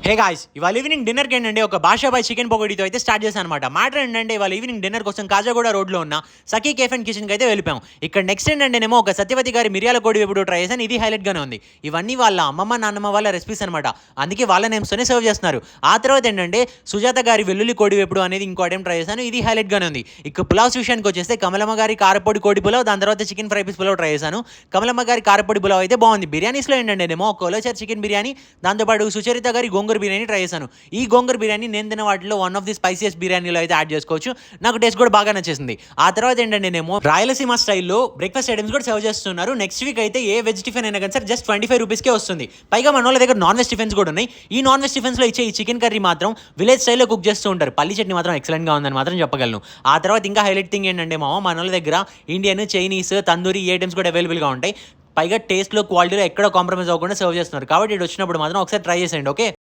Hey guys, ఇవాళ evening డిన్నర్కి ఏంటంటే ఒక బాషాబాయ్ చికెన్ పొగడితో అయితే స్టార్ట్ చేశాను అనమాట. మ్యాటర్ ఏంటంటే ఇవాళ ఈవినింగ్ డిన్నర్ కోసం కాజాగూడ రోడ్లో ఉన్న సఖీ కేఫ్ అండ్ కిచెన్కి అయితే వెళ్ళిపోయాం. ఇక్కడ నెక్స్ట్ ఏంటంటేనేమో ఒక సత్యవతి గారి మిరియాల కోడి ఎప్పుడు ట్రై చేశాను. ఇది హైలైట్గానే ఉంది. ఇవన్నీ వాళ్ళ అమ్మమ్మ నాన్నమ్మ వాళ్ళ రెసిపీస్ అనమాట. అందుకే వాళ్ళ నేమ్స్తోనే సర్వ్ చేస్తున్నారు. ఆ తర్వాత ఏంటంటే సుజాత గారి వెల్లుల్లి కోడి ఎప్పుడు అనేది ఇంకో ఐటమ్ ట్రై చేశాను. ఇది హైలైట్గానే ఉంది. ఇక పులావ్స్ విషయానికి వచ్చేస్తే కమలమ్మ గారి కారపొడి కోడి పులావ్, దాని తర్వాత chicken fry piece pulao try చేశాను. కమలమ్మ గారి కారపొడి పులావ్ అయితే బాగుంది. బిర్యానీస్లో ఏంటంటేనేమో కొలోచర్ చికెన్ బిర్యానీ, దాంతోపాటు సుచరిత గారి గోంగూర బిర్యానీ ట్రై చేశాను. ఈ గోంగూర బిర్యానీ నేను తిన్న వాటిలో వన్ ఆఫ్ ది స్పైసియస్ట్ బిర్యానీలో అయితే యాడ్ చేసుకోవచ్చు. నాకు టేస్ట్ కూడా బాగా నచ్చేసింది. ఆ తర్వాత ఏంటంటే నేను రాయలసీమ స్టైల్లో బ్రేక్ఫాస్ట్ ఐటమ్స్ కూడా సర్వ్ చేస్తున్నారు. నెక్స్ట్ వీక్ అయితే ఏ వెజ్ టిఫిన్ అయినా కానీ సార్ జస్ట్ 25 రూపీస్కే వస్తుంది. పైగా మన వాళ్ళ దగ్గర నాన్ వెజ్ టిఫిన్స్ కూడా ఉన్నాయి. ఈ నాన్ వెజ్ టిఫిన్స్లో ఇచ్చే ఈ చికెన్ కర్రీ మాత్రం విలేజ్ స్టైల్లో కుక్ చేస్తూ ఉంటారు. పల్లి చట్నీ మాత్రం ఎక్సలెంట్గా ఉందని మాత్రం చెప్పగలను. ఆ తర్వాత ఇంకా హైలైట్ థింగ్ ఏంటంటే మన వాళ్ళ దగ్గర ఇండియన్, చైనీస్, తందూరి ఈ ఐటమ్స్ కూడా అవైలబుల్గా ఉంటాయి. పైగా టేస్ట్లో, క్వాలిటీలో ఎక్కడ కాంప్రమైజ్ అవ్వకుండా సర్వ్ చేస్తున్నారు. కాబట్టి ఇటు వచ్చినప్పుడు మాత్రం ఒకసారి ట్రై చేసేయండి. ఓకే.